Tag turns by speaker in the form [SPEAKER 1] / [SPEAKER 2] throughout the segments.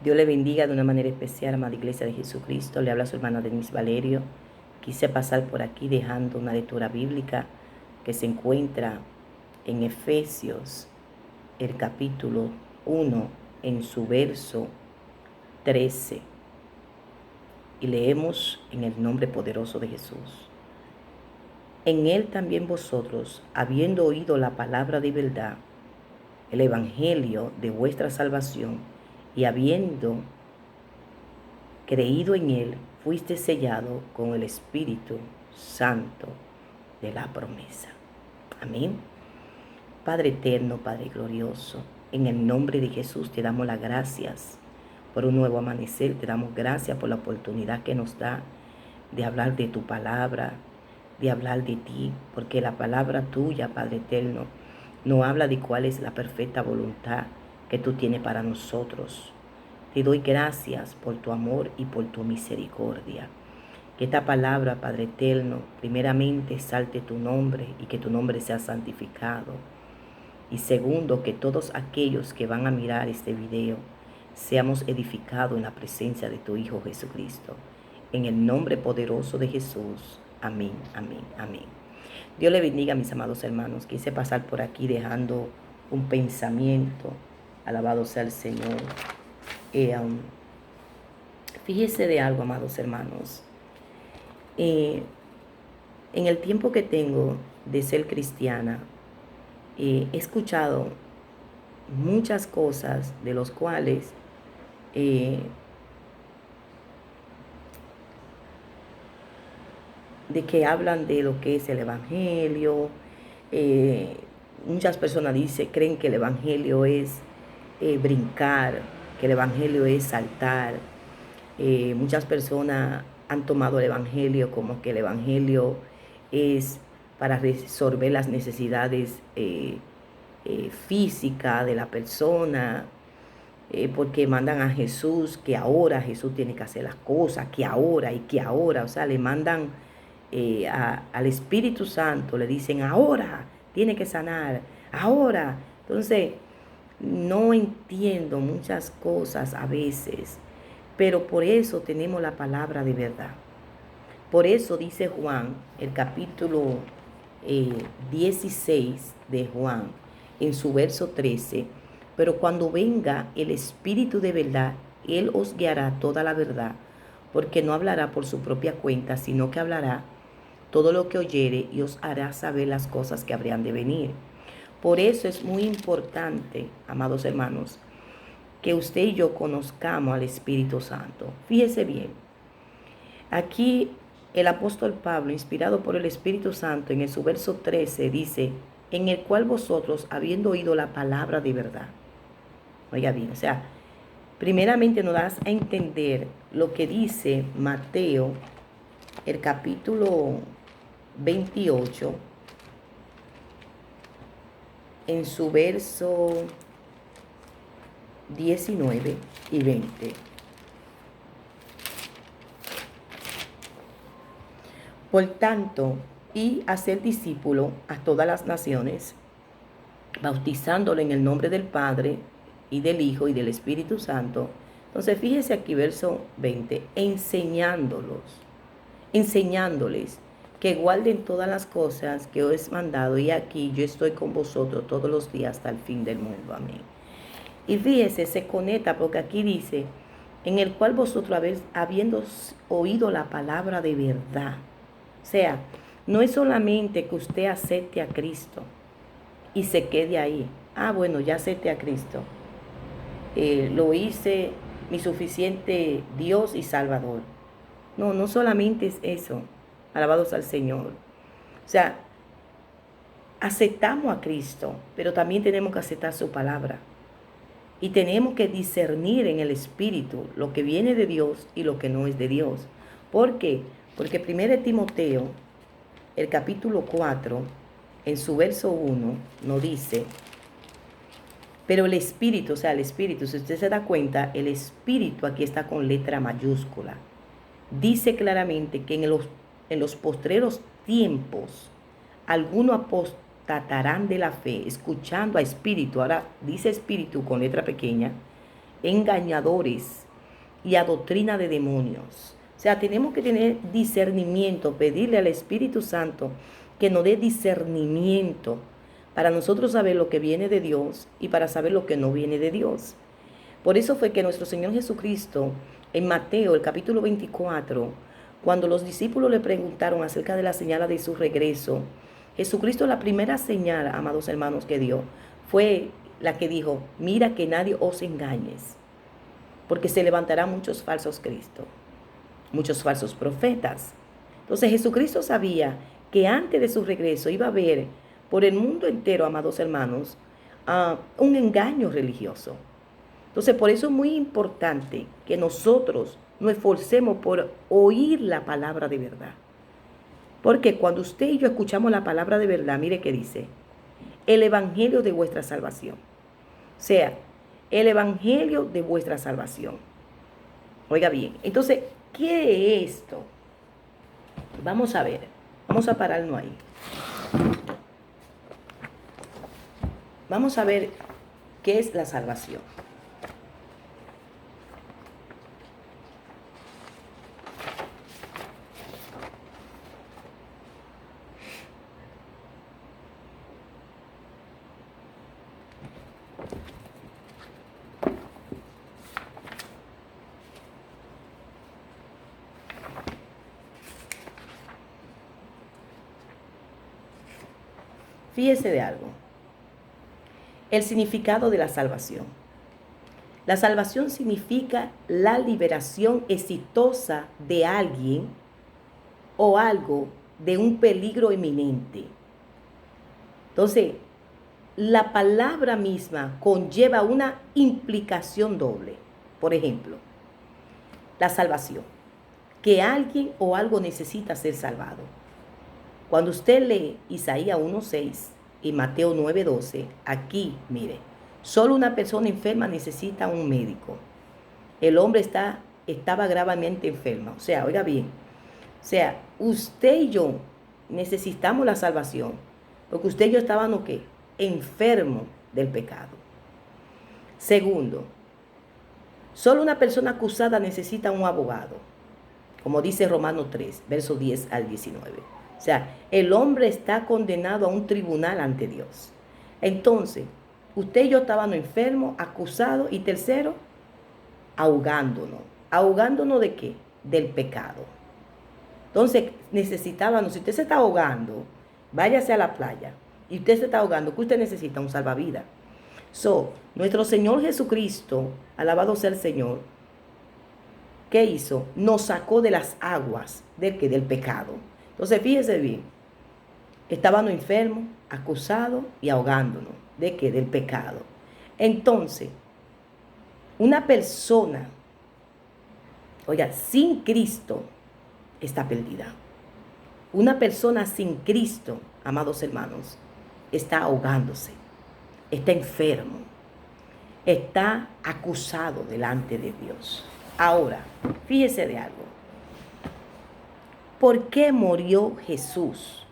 [SPEAKER 1] Dios le bendiga de una manera especial, amada Iglesia de Jesucristo. Le habla su hermana Denise Valerio. Quise pasar por aquí dejando una lectura bíblica que se encuentra en Efesios, el capítulo 1, en su verso 13. Y leemos en el nombre poderoso de Jesús. En él también vosotros, habiendo oído la palabra de verdad, el evangelio de vuestra salvación, y habiendo creído en él, fuiste sellado con el Espíritu Santo de la promesa. Amén. Padre eterno, Padre glorioso, en el nombre de Jesús te damos las gracias por un nuevo amanecer. Te damos gracias por la oportunidad que nos da de hablar de tu palabra, de hablar de ti, porque la palabra tuya, Padre eterno, nos habla de cuál es la perfecta voluntad que tú tienes para nosotros. Te doy gracias por tu amor y por tu misericordia. Que esta palabra, Padre eterno, primeramente salte tu nombre y que tu nombre sea santificado. Y segundo, que todos aquellos que van a mirar este video seamos edificados en la presencia de tu Hijo Jesucristo. En el nombre poderoso de Jesús. Amén, amén, amén. Dios le bendiga, mis amados hermanos. Quise pasar por aquí dejando un pensamiento. Alabado sea el Señor. Fíjese de algo, amados hermanos. En el tiempo que tengo de ser cristiana, he escuchado muchas cosas de los cuales de que hablan de lo que es el evangelio. Muchas personas creen que el evangelio es brincar, que el evangelio es saltar. Muchas personas han tomado el evangelio como que el evangelio es para resolver las necesidades físicas de la persona, porque mandan a Jesús, que ahora Jesús tiene que hacer las cosas, que ahora y que ahora, o sea, le mandan al Espíritu Santo, le dicen ahora tiene que sanar, ahora. Entonces, no entiendo muchas cosas a veces, pero por eso tenemos la palabra de verdad. Por eso dice Juan, el capítulo 16 de Juan, en su verso 13, pero cuando venga el Espíritu de verdad, Él os guiará toda la verdad, porque no hablará por su propia cuenta, sino que hablará todo lo que oyere y os hará saber las cosas que habrían de venir. Por eso es muy importante, amados hermanos, que usted y yo conozcamos al Espíritu Santo. Fíjese bien, aquí el apóstol Pablo, inspirado por el Espíritu Santo, en su verso 13 dice, en el cual vosotros, habiendo oído la palabra de verdad. Oiga bien, o sea, primeramente nos das a entender lo que dice Mateo, el capítulo 28, en su verso 19 y 20. Por tanto, y hacer discípulo a todas las naciones, bautizándolo en el nombre del Padre y del Hijo y del Espíritu Santo. Entonces, fíjese aquí, verso 20, enseñándoles que guarden todas las cosas que os he mandado, y aquí yo estoy con vosotros todos los días hasta el fin del mundo. Amén. Y fíjese, se conecta porque aquí dice, en el cual vosotros habiendo oído la palabra de verdad. O sea, no es solamente que usted acepte a Cristo y se quede ahí. Ah, bueno, ya acepté a Cristo. Lo hice mi suficiente Dios y Salvador. No, no solamente es eso. Alabados al Señor. O sea, aceptamos a Cristo, pero también tenemos que aceptar su palabra. Y tenemos que discernir en el Espíritu lo que viene de Dios y lo que no es de Dios. ¿Por qué? Porque 1 Timoteo, el capítulo 4, en su verso 1, nos dice, pero el Espíritu, o sea, el Espíritu, si usted se da cuenta, el Espíritu aquí está con letra mayúscula. Dice claramente que en los postreros tiempos, algunos apostatarán de la fe, escuchando a Espíritu. Ahora dice Espíritu con letra pequeña, engañadores y a doctrina de demonios. O sea, tenemos que tener discernimiento, pedirle al Espíritu Santo que nos dé discernimiento para nosotros saber lo que viene de Dios y para saber lo que no viene de Dios. Por eso fue que nuestro Señor Jesucristo, en Mateo, el capítulo 24, cuando los discípulos le preguntaron acerca de la señal de su regreso, Jesucristo, la primera señal, amados hermanos, que dio, fue la que dijo: mira que nadie os engañes, porque se levantarán muchos falsos cristos, muchos falsos profetas. Entonces Jesucristo sabía que antes de su regreso iba a haber por el mundo entero, amados hermanos, un engaño religioso. Entonces, por eso es muy importante que nosotros nos esforcemos por oír la palabra de verdad. Porque cuando usted y yo escuchamos la palabra de verdad, mire qué dice: el evangelio de vuestra salvación. O sea, el evangelio de vuestra salvación. Oiga bien, entonces, ¿qué es esto? Vamos a ver, vamos a pararnos ahí. Vamos a ver qué es la salvación. Fíjese de algo. El significado de la salvación. La salvación significa la liberación exitosa de alguien o algo de un peligro inminente. Entonces, la palabra misma conlleva una implicación doble. Por ejemplo, la salvación, que alguien o algo necesita ser salvado. Cuando usted lee Isaías 1:6 y Mateo 9:12, aquí, mire, solo una persona enferma necesita un médico. El hombre estaba gravemente enfermo. O sea, oiga bien, o sea, usted y yo necesitamos la salvación, porque usted y yo estábamos, ¿qué? Enfermos del pecado. Segundo, solo una persona acusada necesita un abogado, como dice Romanos 3, versos 10 al 19. O sea, el hombre está condenado a un tribunal ante Dios. Entonces, usted y yo estábamos enfermos, acusados, y tercero, ahogándonos. ¿Ahogándonos de qué? Del pecado. Entonces, necesitábamos, si usted se está ahogando, váyase a la playa, y usted se está ahogando, ¿qué usted necesita? Un salvavidas. Nuestro Señor Jesucristo, alabado sea el Señor, ¿qué hizo? Nos sacó de las aguas del pecado. Entonces, fíjese bien, estábamos enfermos, acusados y ahogándonos. ¿De qué? Del pecado. Entonces, una persona, oiga, sin Cristo está perdida. Una persona sin Cristo, amados hermanos, está ahogándose, está enfermo, está acusado delante de Dios. Ahora, fíjese de algo. ¿Por qué murió Jesús?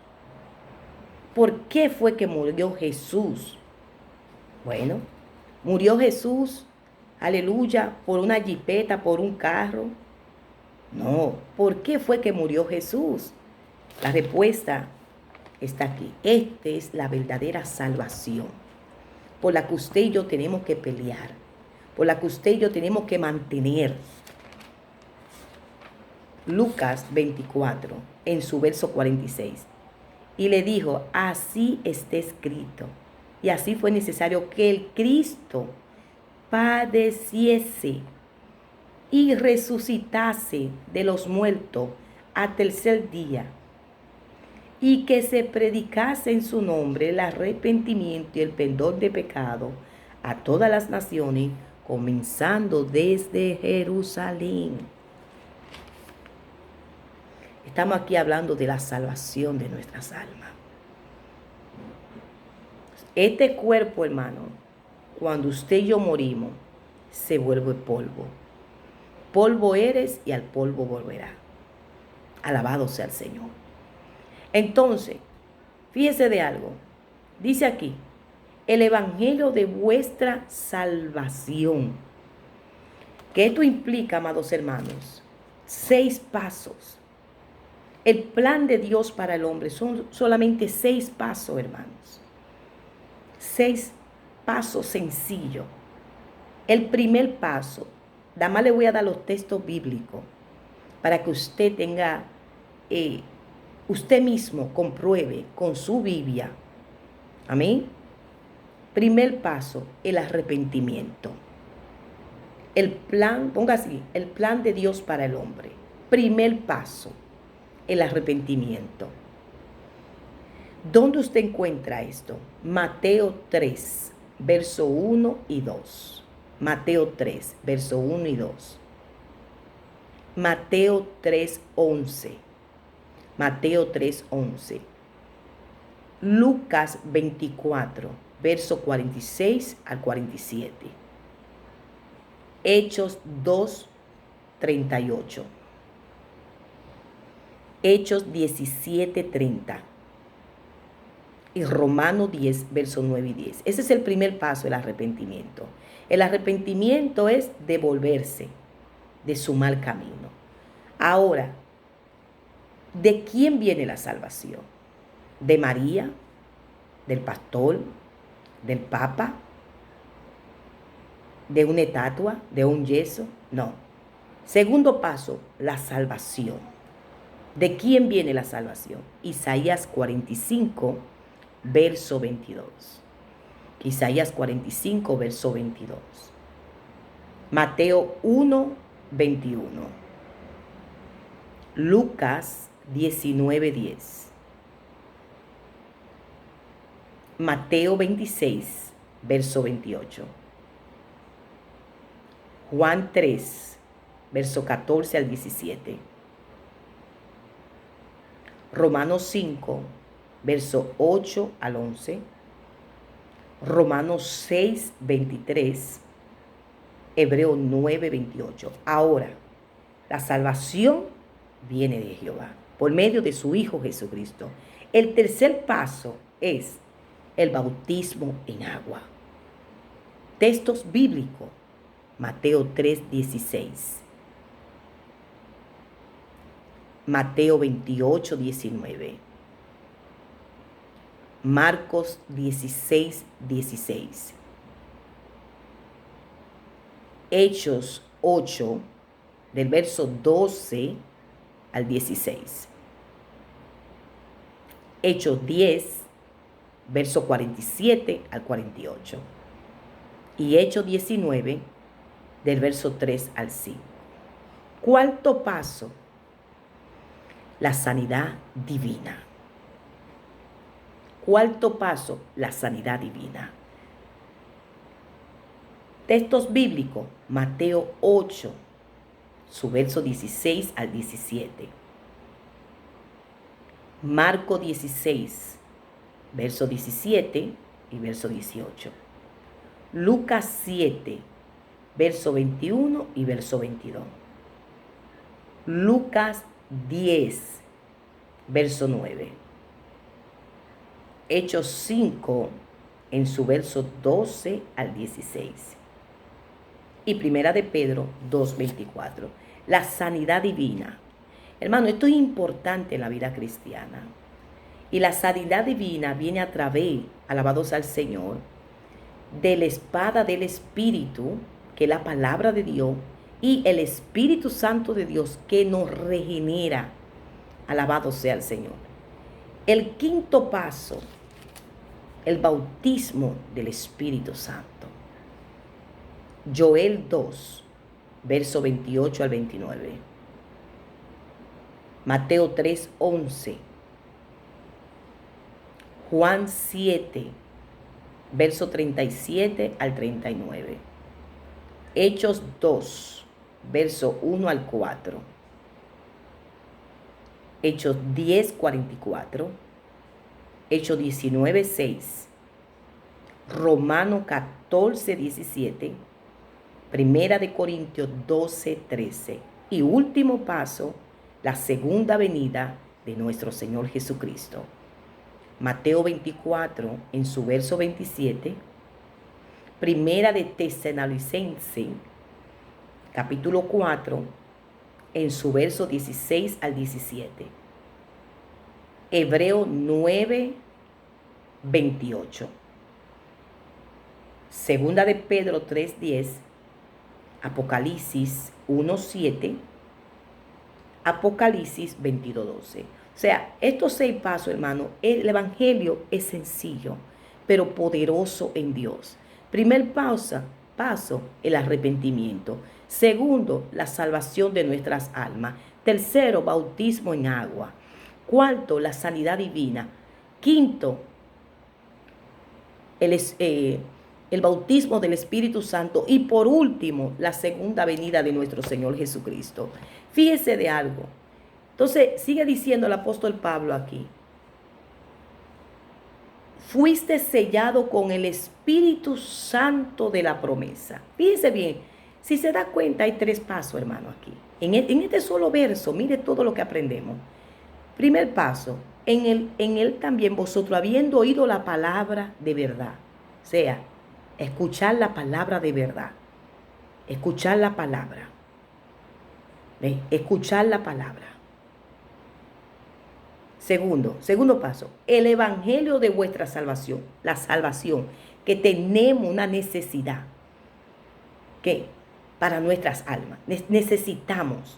[SPEAKER 1] ¿Por qué fue que murió Jesús? Bueno, murió Jesús, aleluya, por una jipeta, por un carro. No, ¿por qué fue que murió Jesús? La respuesta está aquí. Esta es la verdadera salvación, por la que usted y yo tenemos que pelear, por la que usted y yo tenemos que mantener. Lucas 24, en su verso 46. Y le dijo: así está escrito. Y así fue necesario que el Cristo padeciese y resucitase de los muertos al tercer día, y que se predicase en su nombre el arrepentimiento y el perdón de pecado a todas las naciones, comenzando desde Jerusalén. Estamos aquí hablando de la salvación de nuestras almas. Este cuerpo, hermano, cuando usted y yo morimos, se vuelve polvo. Polvo eres y al polvo volverá. Alabado sea el Señor. Entonces, fíjese de algo. Dice aquí, el evangelio de vuestra salvación. Que esto implica, amados hermanos, 6 pasos. El plan de Dios para el hombre son solamente 6 pasos, hermanos. 6 pasos sencillos. El primer paso, nada más le voy a dar los textos bíblicos para que usted tenga, usted mismo compruebe con su Biblia. Amén. Primer paso, el arrepentimiento. El plan, ponga así, el plan de Dios para el hombre. Primer paso, el arrepentimiento. ¿Dónde usted encuentra esto? Mateo 3, verso 1 y 2. Mateo 3, verso 1 y 2. Mateo 3, 11. Mateo 3, 11. Lucas 24, verso 46 al 47. Hechos 2, 38. Hechos 17, 30. Y Romanos 10, versos 9 y 10. Ese es el primer paso, el arrepentimiento. El arrepentimiento es devolverse de su mal camino. Ahora, ¿de quién viene la salvación? ¿De María? ¿Del pastor? ¿Del papa? ¿De una estatua? ¿De un yeso? No. Segundo paso, la salvación. ¿De quién viene la salvación? Isaías 45, verso 22. Isaías 45, verso 22. Mateo 1, 21. Lucas 19, 10. Mateo 26, verso 28. Juan 3, verso 14 al 17. Romanos 5, verso 8 al 11. Romanos 6, 23. Hebreos 9, 28. Ahora, la salvación viene de Jehová por medio de su Hijo Jesucristo. El tercer paso es el bautismo en agua. Textos bíblicos. Mateo 3, 16. Mateo 28, 19. Marcos 16, 16. Hechos 8, del verso 12 al 16. Hechos 10, verso 47 al 48. Y Hechos 19, del verso 3 al 5. Cuarto paso, la sanidad divina. Cuarto paso, la sanidad divina. Textos bíblicos, Mateo 8, su verso 16 al 17. Marco 16, verso 17 y verso 18. Lucas 7, verso 21 y verso 22. Lucas 10, verso 9. Hechos 5, en su verso 12 al 16. Y Primera de Pedro 2:24. La sanidad divina. Hermano, esto es importante en la vida cristiana. Y la sanidad divina viene a través, alabados al Señor, de la espada del Espíritu, que es la palabra de Dios, y el Espíritu Santo de Dios que nos regenera. Alabado sea el Señor. El quinto paso, el bautismo del Espíritu Santo. Joel 2, verso 28 al 29. Mateo 3, 11. Juan 7, verso 37 al 39. Hechos 2, verso 1 al 4. Hechos 10, 44. Hechos 19, 6. Romano 14, 17. Primera de Corintios 12, 13. Y último paso, la segunda venida de nuestro Señor Jesucristo. Mateo 24, en su verso 27. Primera de Tesalonicenses capítulo 4, en su verso 16 al 17. Hebreo 9, 28. Segunda de Pedro 3, 10. Apocalipsis 1, 7. Apocalipsis 22, 12. O sea, estos 6 pasos, hermano, el evangelio es sencillo, pero poderoso en Dios. Primer paso, el arrepentimiento. Segundo, la salvación de nuestras almas. Tercero, bautismo en agua. Cuarto, la sanidad divina. Quinto, el bautismo del Espíritu Santo. Y por último, la segunda venida de nuestro Señor Jesucristo. Fíjese de algo. Entonces, sigue diciendo el apóstol Pablo aquí. Fuiste sellado con el Espíritu Santo de la promesa. Fíjese bien, si se da cuenta, hay 3 pasos, hermano, aquí. En este solo verso, mire todo lo que aprendemos. Primer paso, en él también vosotros, habiendo oído la palabra de verdad. O sea, escuchar la palabra de verdad. Escuchar la palabra. ¿Ve? Escuchar la palabra. Segundo paso, el evangelio de vuestra salvación, la salvación, que tenemos una necesidad, que para nuestras almas, necesitamos.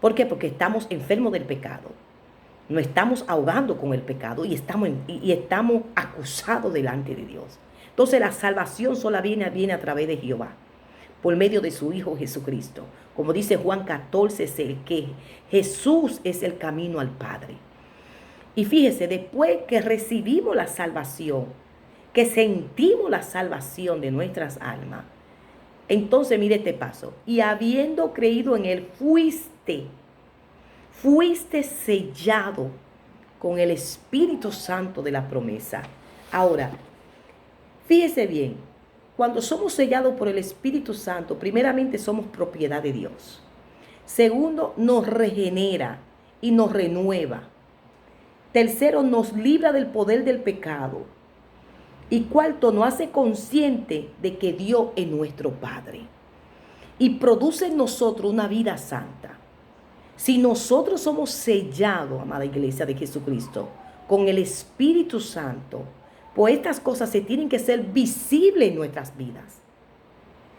[SPEAKER 1] ¿Por qué? Porque estamos enfermos del pecado, nos estamos ahogando con el pecado y estamos acusados delante de Dios. Entonces la salvación sola viene a través de Jehová, por medio de su Hijo Jesucristo. Como dice Juan 14, que Jesús es el camino al Padre. Y fíjese, después que recibimos la salvación, que sentimos la salvación de nuestras almas, entonces mire este paso. Y habiendo creído en Él, fuiste sellado con el Espíritu Santo de la promesa. Ahora, fíjese bien, cuando somos sellados por el Espíritu Santo, primeramente somos propiedad de Dios. Segundo, nos regenera y nos renueva. Tercero, nos libra del poder del pecado. Y cuarto, nos hace consciente de que Dios es nuestro Padre. Y produce en nosotros una vida santa. Si nosotros somos sellados, amada iglesia de Jesucristo, con el Espíritu Santo, pues estas cosas se tienen que ser visibles en nuestras vidas.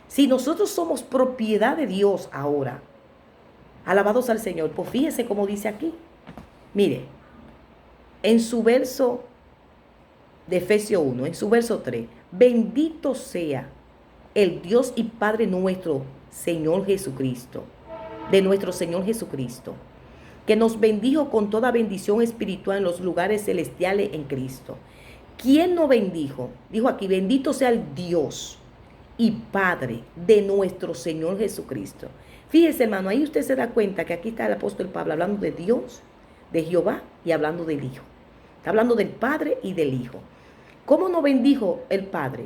[SPEAKER 1] Si nosotros somos propiedad de Dios ahora, alabados al Señor, pues fíjese cómo dice aquí. Mire, en su verso de Efesios 1, en su verso 3, bendito sea el Dios y Padre nuestro, Señor Jesucristo, de nuestro Señor Jesucristo, que nos bendijo con toda bendición espiritual en los lugares celestiales en Cristo. ¿Quién nos bendijo? Dijo aquí, bendito sea el Dios y Padre de nuestro Señor Jesucristo. Fíjese, hermano, ahí usted se da cuenta que aquí está el apóstol Pablo hablando de Dios, de Jehová, y hablando del Hijo. Está hablando del Padre y del Hijo. ¿Cómo nos bendijo el Padre?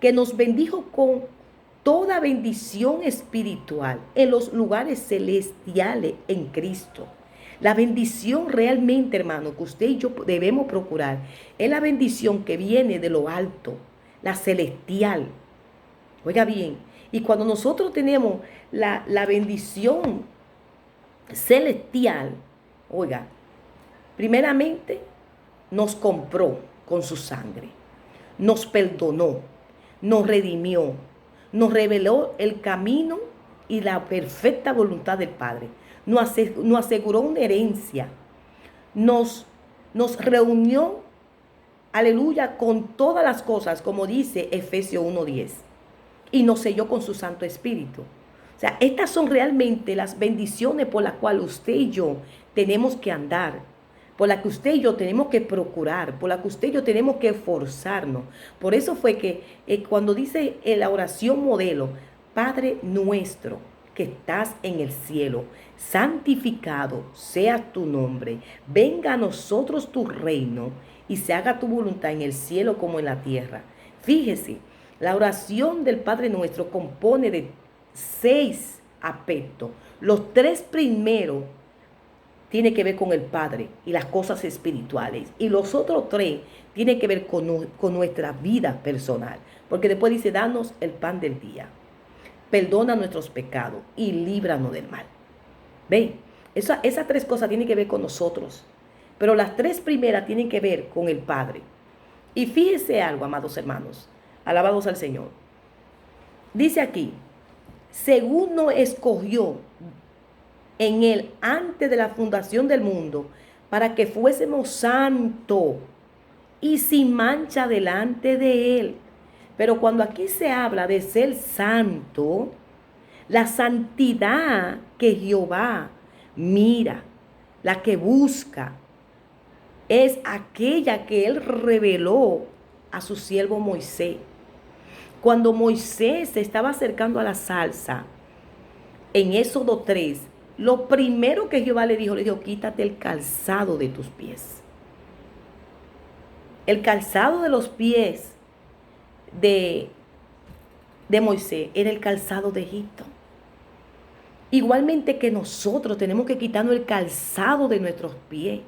[SPEAKER 1] Que nos bendijo con toda bendición espiritual en los lugares celestiales en Cristo. La bendición realmente, hermano, que usted y yo debemos procurar, es la bendición que viene de lo alto, la celestial. Oiga bien, y cuando nosotros tenemos la bendición celestial, oiga, primeramente nos compró con su sangre, nos perdonó, nos redimió, nos reveló el camino y la perfecta voluntad del Padre, nos aseguró una herencia, nos reunió, aleluya, con todas las cosas, como dice Efesios 1:10, y nos selló con su Santo Espíritu. O sea, estas son realmente las bendiciones por las cuales usted y yo tenemos que andar, por las que usted y yo tenemos que procurar, por las que usted y yo tenemos que esforzarnos. Por eso fue que cuando dice en la oración modelo, Padre nuestro que estás en el cielo, santificado sea tu nombre, venga a nosotros tu reino y se haga tu voluntad en el cielo como en la tierra. Fíjese, la oración del Padre nuestro compone de 6 aspectos. Los 3 primeros tienen que ver con el Padre y las cosas espirituales. Y los otros 3 tienen que ver con nuestra vida personal. Porque después dice, danos el pan del día. perdona nuestros pecados y líbranos del mal. ¿Ven? Esas tres cosas tienen que ver con nosotros. Pero las tres primeras tienen que ver con el Padre. Y fíjese algo, amados hermanos, alabados al Señor. Dice aquí, según nos escogió en Él antes de la fundación del mundo, para que fuésemos santos y sin mancha delante de Él. Pero cuando aquí se habla de ser santo, la santidad que Jehová mira, la que busca, es aquella que Él reveló a su siervo Moisés. Cuando Moisés se estaba acercando a la zarza, en Éxodo 3, lo primero que Jehová le dijo, quítate el calzado de tus pies. El calzado de los pies de Moisés era el calzado de Egipto. Igualmente que nosotros tenemos que quitarnos el calzado de nuestros pies.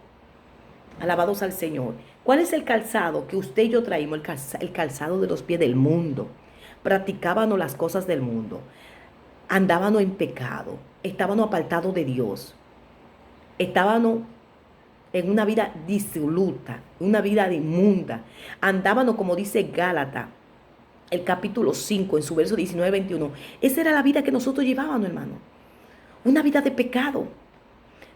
[SPEAKER 1] Alabados al Señor. ¿Cuál es el calzado que usted y yo traímos? El calzado de los pies del mundo. Practicábamos las cosas del mundo. Andábamos en pecado. Estábamos apartados de Dios. Estábamos en una vida disoluta, una vida inmunda. Andábamos, como dice Gálatas, el capítulo 5, en su verso 19-21. Esa era la vida que nosotros llevábamos, hermano. Una vida de pecado.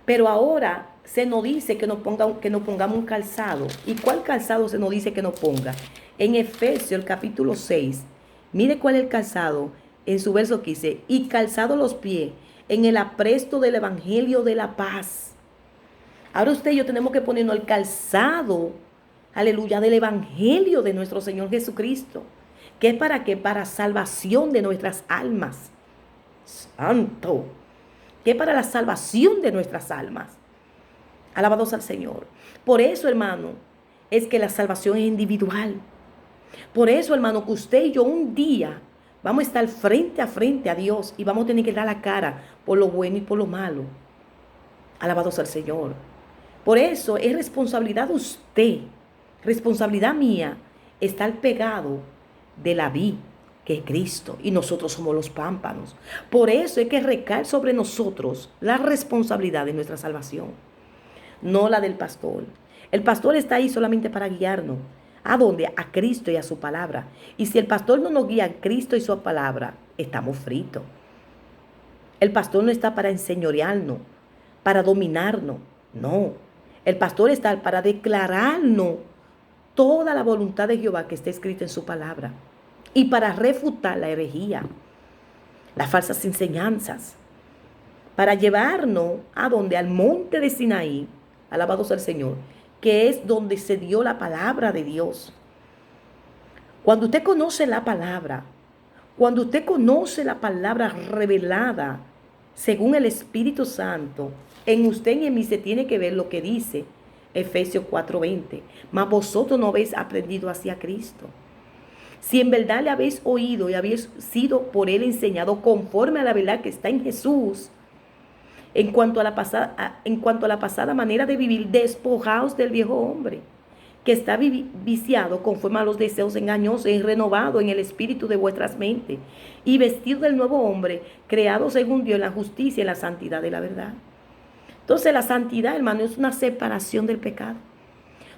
[SPEAKER 1] Pero ahora se nos dice que nos pongamos un calzado. ¿Y cuál calzado se nos dice que nos ponga? En Efesios, el capítulo 6, mire cuál es el calzado. En su verso 15, y calzado los pies en el apresto del evangelio de la paz. Ahora usted y yo tenemos que ponernos el calzado, aleluya, del evangelio de nuestro Señor Jesucristo. ¿Qué es para qué? Para salvación de nuestras almas. Santo. Que es para la salvación de nuestras almas. Alabados al Señor. Por eso, hermano, es que la salvación es individual. Por eso, hermano, que usted y yo un día vamos a estar frente a Dios y vamos a tener que dar la cara por lo bueno y por lo malo. Alabados al Señor. Por eso es responsabilidad de usted, responsabilidad mía, estar pegado de la vid, que es Cristo, y nosotros somos los pámpanos. Por eso es que recae sobre nosotros la responsabilidad de nuestra salvación, no la del pastor. El pastor está ahí solamente para guiarnos. ¿A dónde? A Cristo y a su palabra. Y si el pastor no nos guía a Cristo y su palabra, estamos fritos. El pastor no está para enseñorearnos, para dominarnos. No. El pastor está para declararnos toda la voluntad de Jehová que está escrita en su palabra. Y para refutar la herejía, las falsas enseñanzas. Para llevarnos a donde, al monte de Sinaí, alabados al Señor, que es donde se dio la palabra de Dios. Cuando usted conoce la palabra, cuando usted conoce la palabra revelada según el Espíritu Santo, en usted y en mí se tiene que ver lo que dice Efesios 4:20. Mas vosotros no habéis aprendido hacia Cristo. Si en verdad le habéis oído y habéis sido por él enseñado conforme a la verdad que está en Jesús, en cuanto a la pasada manera de vivir, despojaos del viejo hombre, que está viciado conforme a los deseos engañosos y renovado en el espíritu de vuestras mentes, y vestido del nuevo hombre, creado según Dios en la justicia y en la santidad de la verdad. Entonces la santidad, hermano, es una separación del pecado.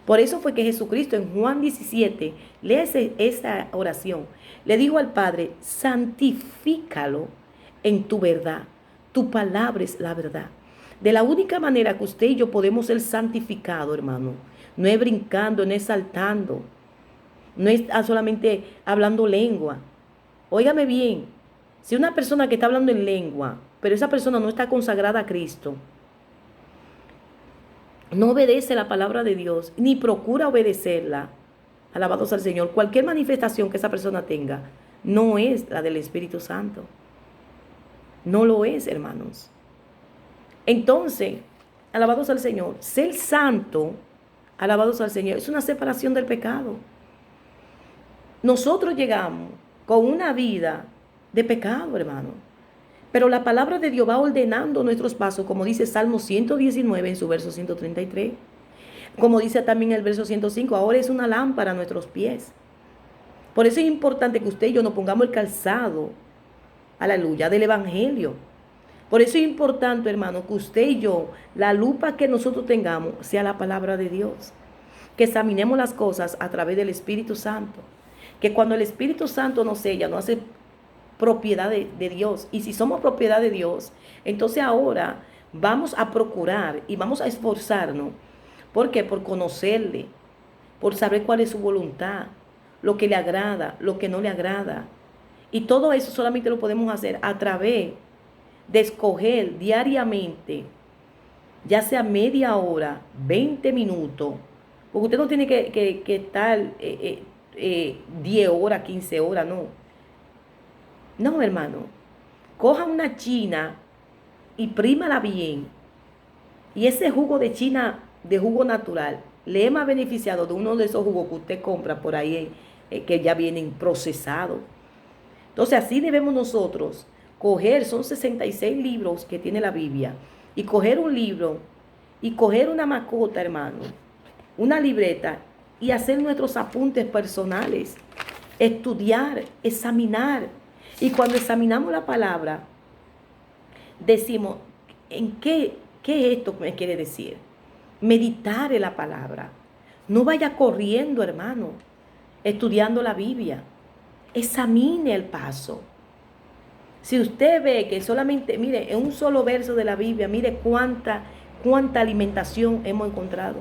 [SPEAKER 1] Por eso fue que Jesucristo en Juan 17, léese esa oración, le dijo al Padre, santifícalo en tu verdad. Tu palabra es la verdad. De la única manera que usted y yo podemos ser santificados, hermano, no es brincando, no es saltando, no es solamente hablando lengua. Óigame bien, si una persona que está hablando en lengua, pero esa persona no está consagrada a Cristo, no obedece la palabra de Dios, ni procura obedecerla, alabados al Señor, cualquier manifestación que esa persona tenga, no es la del Espíritu Santo. No lo es, hermanos. Entonces, alabados al Señor, ser santo, alabados al Señor, es una separación del pecado. Nosotros llegamos con una vida de pecado, hermano. Pero la palabra de Dios va ordenando nuestros pasos, como dice Salmo 119 en su verso 133. Como dice también el verso 105, ahora es una lámpara a nuestros pies. Por eso es importante que usted y yo nos pongamos el calzado aleluya, del Evangelio. Por eso es importante, hermano, que usted y yo, la lupa que nosotros tengamos sea la palabra de Dios. Que examinemos las cosas a través del Espíritu Santo. Que cuando el Espíritu Santo nos sella, nos hace propiedad de Dios. Y si somos propiedad de Dios, entonces ahora vamos a procurar y vamos a esforzarnos. ¿Por qué? Por conocerle, por saber cuál es su voluntad, lo que le agrada, lo que no le agrada. Y todo eso solamente lo podemos hacer a través de escoger diariamente, ya sea media hora, 20 minutos, porque usted no tiene que estar 10 horas, 15 horas, no. No, hermano. Coja una china y prímala bien. Y ese jugo de china, de jugo natural, le es más beneficiado de uno de esos jugos que usted compra por ahí, que ya vienen procesados. Entonces así debemos nosotros coger, son 66 libros que tiene la Biblia, y coger un libro y coger una macota, hermano, una libreta, y hacer nuestros apuntes personales, estudiar, examinar. Y cuando examinamos la palabra, decimos, ¿qué es esto que me quiere decir? Meditar en la palabra. No vaya corriendo, hermano, estudiando la Biblia. Examine el paso. Si usted ve que solamente, mire, en un solo verso de la Biblia, mire cuánta alimentación hemos encontrado.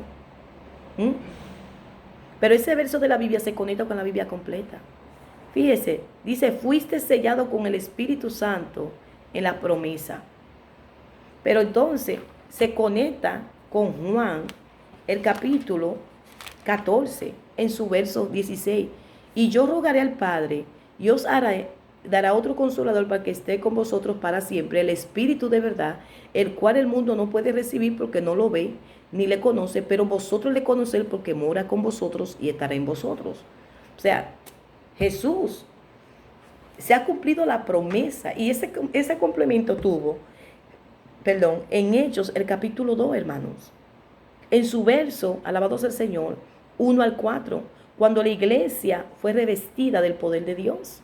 [SPEAKER 1] Pero ese verso de la Biblia se conecta con la Biblia completa. Fíjese, dice, fuiste sellado con el Espíritu Santo en la promesa. Pero entonces se conecta con Juan, el capítulo 14, en su verso 16. Y yo rogaré al Padre, y os dará otro consolador para que esté con vosotros para siempre, el Espíritu de verdad, el cual el mundo no puede recibir porque no lo ve ni le conoce, pero vosotros le conocéis porque mora con vosotros y estará en vosotros. O sea, Jesús, se ha cumplido la promesa, y ese complemento tuvo, en Hechos, el capítulo 2, hermanos. En su verso, alabado sea el Señor, 1 al 4, cuando la iglesia fue revestida del poder de Dios.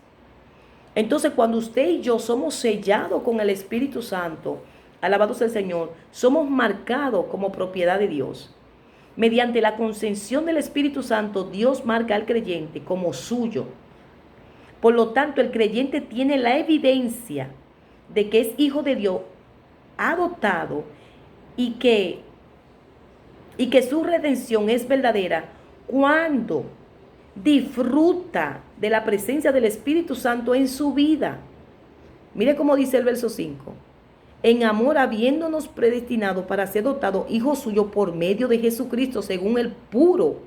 [SPEAKER 1] Entonces, cuando usted y yo somos sellados con el Espíritu Santo, alabado sea el Señor, somos marcados como propiedad de Dios. Mediante la concesión del Espíritu Santo, Dios marca al creyente como suyo. Por lo tanto, el creyente tiene la evidencia de que es hijo de Dios, adoptado, y que su redención es verdadera cuando disfruta de la presencia del Espíritu Santo en su vida. Mire cómo dice el verso 5. En amor, habiéndonos predestinado para ser dotados hijos suyos por medio de Jesucristo, según el puro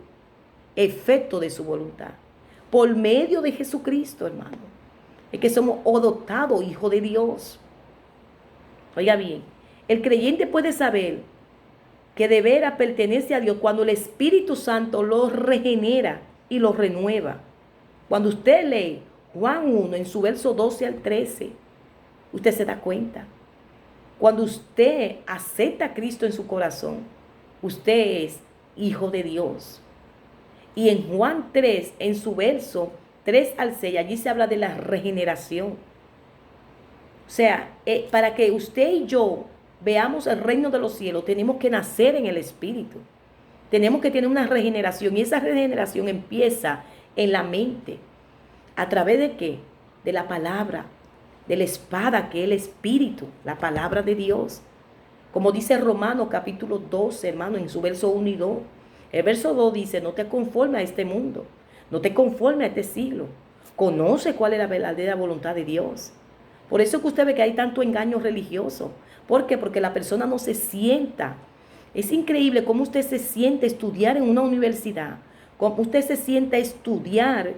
[SPEAKER 1] efecto de su voluntad. Por medio de Jesucristo, hermano. Es que somos adoptados hijos de Dios. Oiga bien, el creyente puede saber que de veras pertenece a Dios cuando el Espíritu Santo lo regenera y lo renueva. Cuando usted lee Juan 1 en su verso 12 al 13, usted se da cuenta. Cuando usted acepta a Cristo en su corazón, usted es hijo de Dios. Y en Juan 3, en su verso 3 al 6, allí se habla de la regeneración. O sea, para que usted y yo veamos el reino de los cielos, tenemos que nacer en el Espíritu. Tenemos que tener una regeneración, y esa regeneración empieza en la mente. ¿A través de qué? De la palabra, de la espada que es el Espíritu, la palabra de Dios. Como dice Romanos capítulo 12, hermano, en su verso 1 y 2. El verso 2 dice, no te conformes a este mundo, no te conformes a este siglo. Conoce cuál es la verdadera voluntad de Dios. Por eso que usted ve que hay tanto engaño religioso. ¿Por qué? Porque la persona no se sienta. Es increíble cómo usted se siente a estudiar en una universidad, cómo usted se sienta a estudiar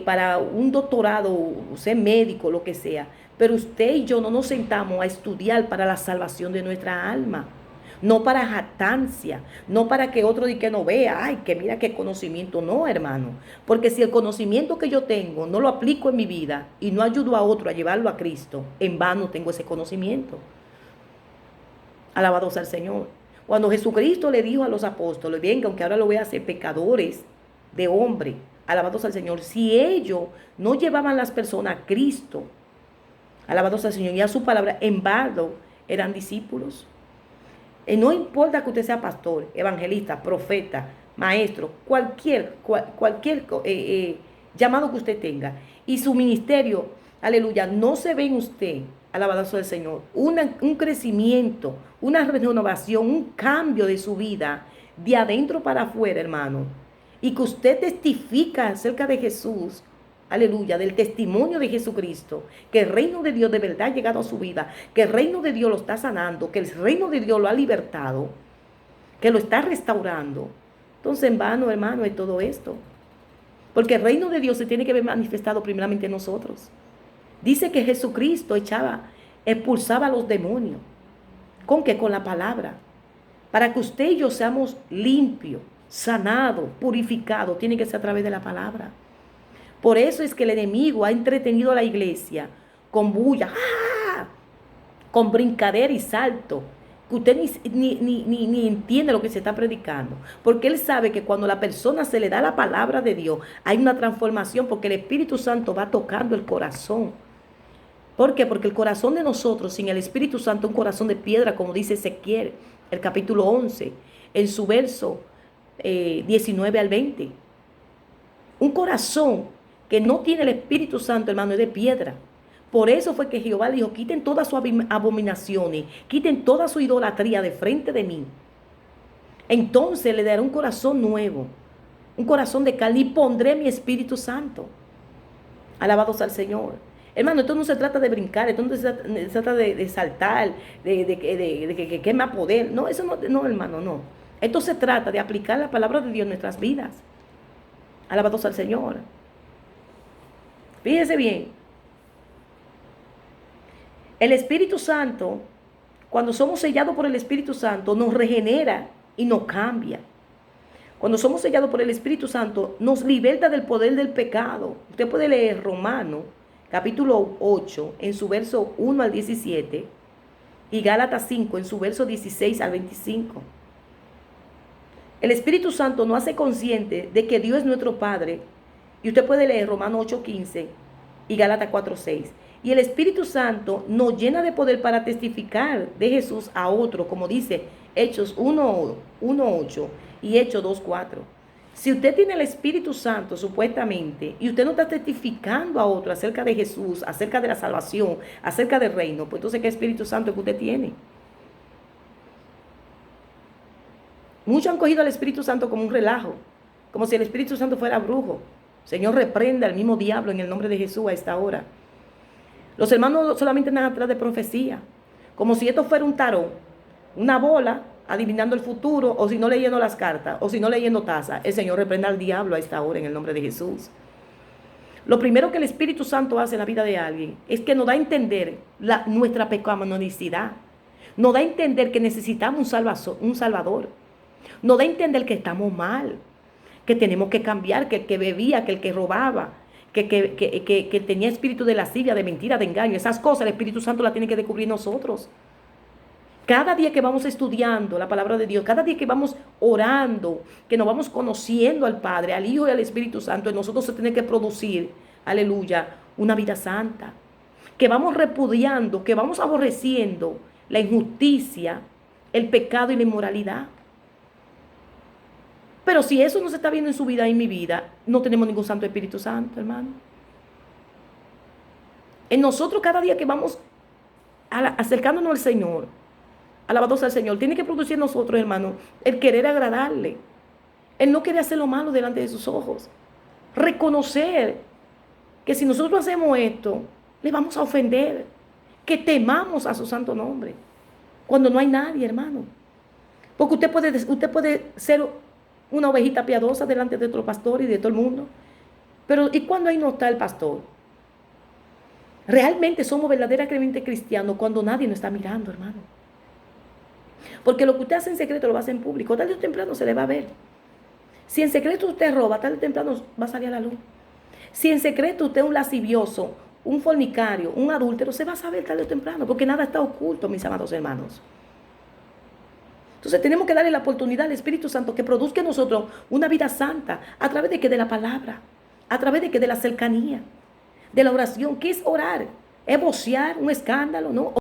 [SPEAKER 1] para un doctorado, ser médico, lo que sea. Pero usted y yo no nos sentamos a estudiar para la salvación de nuestra alma. No para jactancia, no para que otro diga que no vea, ay, que mira qué conocimiento. No, hermano. Porque si el conocimiento que yo tengo no lo aplico en mi vida y no ayudo a otro a llevarlo a Cristo, en vano tengo ese conocimiento. Alabado sea el Señor. Cuando Jesucristo le dijo a los apóstoles, venga, aunque ahora lo voy a hacer pecadores de hombre, alabado sea el Señor, si ellos no llevaban las personas a Cristo, Alabado sea el Señor. Y a su palabra, en vano eran discípulos. No importa que usted sea pastor, evangelista, profeta, maestro, cualquier llamado que usted tenga. Y su ministerio, aleluya, no se ve en usted, alabado sea el Señor, un crecimiento, una renovación, un cambio de su vida, de adentro para afuera, hermano. Y que usted testifica acerca de Jesús, aleluya, del testimonio de Jesucristo, que el reino de Dios de verdad ha llegado a su vida, que el reino de Dios lo está sanando, que el reino de Dios lo ha libertado, que lo está restaurando. Entonces, en vano, hermano, es todo esto. Porque el reino de Dios se tiene que ver manifestado primeramente en nosotros. Dice que Jesucristo expulsaba a los demonios. ¿Con qué? Con la palabra. Para que usted y yo seamos limpios, sanados, purificados, tiene que ser a través de la palabra. Por eso es que el enemigo ha entretenido a la iglesia con bulla, ¡ah!, con brincadera y salto, que usted ni entiende lo que se está predicando. Porque él sabe que cuando la persona se le da la palabra de Dios, hay una transformación, porque el Espíritu Santo va tocando el corazón. ¿Por qué? Porque el corazón de nosotros, sin el Espíritu Santo, es un corazón de piedra, como dice Ezequiel, el capítulo 11, en su verso 19 al 20. Un corazón que no tiene el Espíritu Santo, hermano, es de piedra. Por eso fue que Jehová dijo, quiten todas sus abominaciones, quiten toda su idolatría de frente de mí. Entonces le daré un corazón nuevo, un corazón de carne, y pondré mi Espíritu Santo. Alabados al Señor. Hermano, esto no se trata de brincar, esto no se trata de saltar, de que más poder. No, eso no, hermano, no. Esto se trata de aplicar la palabra de Dios en nuestras vidas. Alabados al Señor. Fíjese bien. El Espíritu Santo, cuando somos sellados por el Espíritu Santo, nos regenera y nos cambia. Cuando somos sellados por el Espíritu Santo, nos liberta del poder del pecado. Usted puede leer Romanos, capítulo 8, en su verso 1 al 17, y Gálatas 5, en su verso 16 al 25. El Espíritu Santo nos hace consciente de que Dios es nuestro Padre. Y usted puede leer Romanos 8:15 y Gálatas 4:6. Y el Espíritu Santo nos llena de poder para testificar de Jesús a otro, como dice Hechos 1:8 y Hechos 2:4. Si usted tiene el Espíritu Santo, supuestamente, y usted no está testificando a otro acerca de Jesús, acerca de la salvación, acerca del reino, pues entonces, ¿qué Espíritu Santo que usted tiene? Muchos han cogido al Espíritu Santo como un relajo, como si el Espíritu Santo fuera brujo. Señor, reprenda al mismo diablo en el nombre de Jesús a esta hora. Los hermanos solamente andan atrás de profecía, como si esto fuera un tarot, una bola, adivinando el futuro, o si no leyendo las cartas, o si no leyendo taza. El Señor reprenda al diablo a esta hora en el nombre de Jesús. Lo primero que el Espíritu Santo hace en la vida de alguien es que nos da a entender nuestra pecaminosidad. Nos da a entender que necesitamos un Salvador. Nos da a entender que estamos mal, que tenemos que cambiar, que el que bebía, que el que robaba, que tenía espíritu de lascivia, de mentira, de engaño, esas cosas el Espíritu Santo las tiene que descubrir nosotros. Cada día que vamos estudiando la palabra de Dios, cada día que vamos orando, que nos vamos conociendo al Padre, al Hijo y al Espíritu Santo, en nosotros se tiene que producir, aleluya, una vida santa. Que vamos repudiando, que vamos aborreciendo la injusticia, el pecado y la inmoralidad. Pero si eso no se está viendo en su vida y en mi vida, no tenemos ningún Santo Espíritu Santo, hermano. En nosotros cada día que vamos acercándonos al Señor, alabados al Señor, tiene que producir en nosotros, hermano, el querer agradarle. El no querer hacer lo malo delante de sus ojos. Reconocer que si nosotros hacemos esto, le vamos a ofender. Que temamos a su santo nombre. Cuando no hay nadie, hermano. Porque usted puede ser una ovejita piadosa delante de otro pastor y de todo el mundo. Pero ¿y cuando ahí no está el pastor? Realmente somos verdaderamente cristianos cuando nadie nos está mirando, hermano. Porque lo que usted hace en secreto lo va a hacer en público. Tarde o temprano se le va a ver. Si en secreto usted roba, tarde o temprano va a salir a la luz. Si en secreto usted es un lascivioso, un fornicario, un adúltero, se va a saber tarde o temprano. Porque nada está oculto, mis amados hermanos. Entonces tenemos que darle la oportunidad al Espíritu Santo que produzca en nosotros una vida santa. ¿A través de qué? De la palabra. ¿A través de qué? De la cercanía. De la oración. ¿Qué es orar? es vocear un escándalo, ¿no?